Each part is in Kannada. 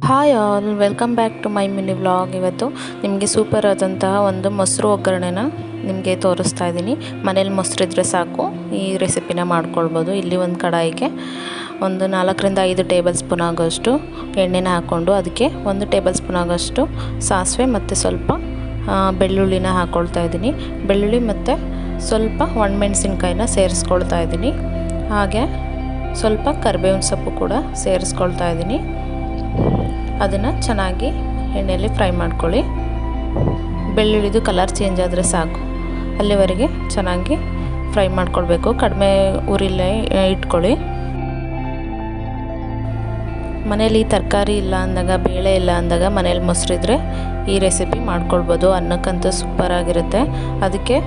Hi all, welcome back to my mini vlog. ಇವತ್ತು ನಿಮಗೆ ಸೂಪರ್ ಆದಂತಹ ಒಂದು ಮೊಸರು ಒಗ್ಗರಣೆನ ನಿಮಗೆ ತೋರಿಸ್ತಾ ಇದ್ದೀನಿ. ಮನೇಲಿ ಮೊಸರಿದ್ರೆ ಸಾಕು ಈ ರೆಸಿಪಿನ ಮಾಡ್ಕೊಳ್ಬೋದು. ಇಲ್ಲಿ ಒಂದು ಕಡಾಯಿಗೆ ಒಂದು 4-5 ಟೇಬಲ್ ಸ್ಪೂನ್ ಆಗೋಷ್ಟು ಎಣ್ಣೆನ ಹಾಕ್ಕೊಂಡು ಅದಕ್ಕೆ 1 ಟೇಬಲ್ ಸ್ಪೂನ್ ಆಗೋಷ್ಟು ಸಾಸಿವೆ ಮತ್ತು ಸ್ವಲ್ಪ ಬೆಳ್ಳುಳ್ಳಿನ ಹಾಕ್ಕೊಳ್ತಾ ಇದ್ದೀನಿ. ಬೆಳ್ಳುಳ್ಳಿ ಮತ್ತು ಸ್ವಲ್ಪ ಒಣಮೆಣಸಿನ್ಕಾಯಿನ ಸೇರಿಸ್ಕೊಳ್ತಾ ಇದ್ದೀನಿ. ಹಾಗೆ ಸ್ವಲ್ಪ ಕರಿಬೇವಿನ ಸೊಪ್ಪು ಕೂಡ ಸೇರಿಸ್ಕೊಳ್ತಾ ಇದ್ದೀನಿ. ಅದನ್ನು ಚೆನ್ನಾಗಿ ಎಣ್ಣೆಯಲ್ಲಿ ಫ್ರೈ ಮಾಡ್ಕೊಳ್ಳಿ. ಬೆಳ್ಳುಳ್ಳಿದು ಕಲರ್ ಚೇಂಜ್ ಆದರೆ ಸಾಕು, ಅಲ್ಲಿವರೆಗೆ ಚೆನ್ನಾಗಿ ಫ್ರೈ ಮಾಡ್ಕೊಳ್ಬೇಕು. ಕಡಿಮೆ ಉರಿಲೇ ಇಟ್ಕೊಳ್ಳಿ. ಮನೇಲಿ ತರಕಾರಿ ಇಲ್ಲ ಅಂದಾಗ, ಬೇಳೆ ಇಲ್ಲ ಅಂದಾಗ ಮನೇಲಿ ಮೊಸರಿದ್ರೆ ಈ ರೆಸಿಪಿ ಮಾಡ್ಕೊಳ್ಬೋದು. ಅನ್ನಕ್ಕಂತೂ ಸೂಪರಾಗಿರುತ್ತೆ. ಅದಕ್ಕೆ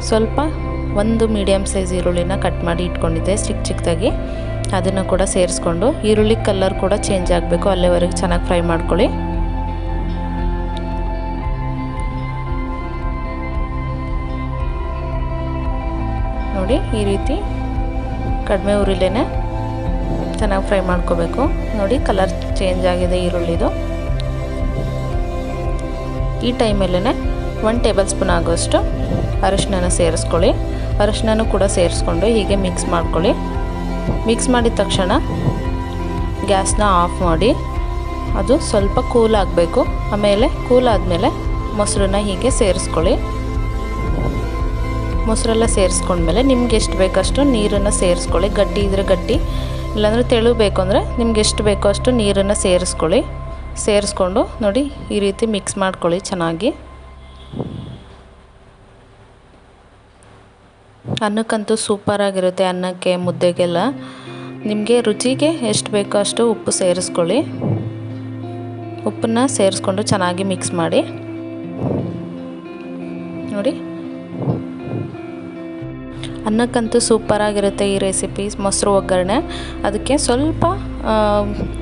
ಸ್ವಲ್ಪ ಒಂದು ಮೀಡಿಯಮ್ ಸೈಜ್ ಈರುಳ್ಳಿನ ಕಟ್ ಮಾಡಿ ಇಟ್ಕೊಂಡಿದ್ದೆ ಚಿಕ್ಕದಾಗಿ. ಅದನ್ನು ಕೂಡ ಸೇರಿಸ್ಕೊಂಡು ಈರುಳ್ಳಿ ಕಲರ್ ಕೂಡ ಚೇಂಜ್ ಆಗಬೇಕು, ಅಲ್ಲಿವರೆಗೆ ಚೆನ್ನಾಗಿ ಫ್ರೈ ಮಾಡ್ಕೊಳ್ಳಿ. ನೋಡಿ, ಈ ರೀತಿ ಕಡಿಮೆ ಉರಿಲೇನೆ ಚೆನ್ನಾಗಿ ಫ್ರೈ ಮಾಡ್ಕೋಬೇಕು. ನೋಡಿ, ಕಲರ್ ಚೇಂಜ್ ಆಗಿದೆ ಈರುಳ್ಳಿದು. ಈ ಟೈಮಲ್ಲೇ 1 ಟೇಬಲ್ ಸ್ಪೂನ್ ಆಗೋಷ್ಟು ಅರಿಶಿನ ಸೇರಿಸ್ಕೊಳ್ಳಿ. ಅರಿಶಿನ ಕೂಡ ಸೇರಿಸ್ಕೊಂಡು ಹೀಗೆ ಮಿಕ್ಸ್ ಮಾಡ್ಕೊಳ್ಳಿ. ಮಿಕ್ಸ್ ಮಾಡಿದ ತಕ್ಷಣ ಗ್ಯಾಸ್ನ ಆಫ್ ಮಾಡಿ ಅದು ಸ್ವಲ್ಪ ಕೂಲ್ ಆಗಬೇಕು. ಆಮೇಲೆ ಕೂಲ್ ಆದಮೇಲೆ ಮೊಸರನ್ನ ಹೀಗೆ ಸೇರಿಸ್ಕೊಳ್ಳಿ. ಮೊಸರೆಲ್ಲ ಸೇರಿಸ್ಕೊಂಡ್ಮೇಲೆ ನಿಮ್ಗೆ ಎಷ್ಟು ಬೇಕಷ್ಟು ನೀರನ್ನು ಸೇರಿಸ್ಕೊಳ್ಳಿ. ಗಟ್ಟಿ ಇದ್ದರೆ ಗಟ್ಟಿ, ಇಲ್ಲಾಂದರೆ ತೆಳು ಬೇಕು ಅಂದರೆ ನಿಮ್ಗೆ ಎಷ್ಟು ಬೇಕೋ ಅಷ್ಟು ನೀರನ್ನು ಸೇರಿಸ್ಕೊಳ್ಳಿ. ಸೇರಿಸ್ಕೊಂಡು ನೋಡಿ, ಈ ರೀತಿ ಮಿಕ್ಸ್ ಮಾಡ್ಕೊಳ್ಳಿ ಚೆನ್ನಾಗಿ. ಅನ್ನಕ್ಕಂತೂ ಸೂಪರಾಗಿರುತ್ತೆ. ಅನ್ನಕ್ಕೆ, ಮುದ್ದೆಗೆಲ್ಲ ನಿಮಗೆ ರುಚಿಗೆ ಎಷ್ಟು ಬೇಕೋ ಅಷ್ಟು ಉಪ್ಪು ಸೇರಿಸ್ಕೊಳ್ಳಿ. ಉಪ್ಪನ್ನು ಸೇರಿಸ್ಕೊಂಡು ಚೆನ್ನಾಗಿ ಮಿಕ್ಸ್ ಮಾಡಿ. ನೋಡಿ, ಅನ್ನಕ್ಕಂತೂ ಸೂಪರಾಗಿರುತ್ತೆ ಈ ರೆಸಿಪಿ ಮೊಸರು ಒಗ್ಗರಣೆ. ಅದಕ್ಕೆ ಸ್ವಲ್ಪ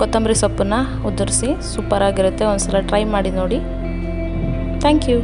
ಕೊತ್ತಂಬರಿ ಸೊಪ್ಪನ್ನು ಉದುರಿಸಿ ಸೂಪರಾಗಿರುತ್ತೆ. ಒಂದು ಸಲ ಟ್ರೈ ಮಾಡಿ ನೋಡಿ. Thank you.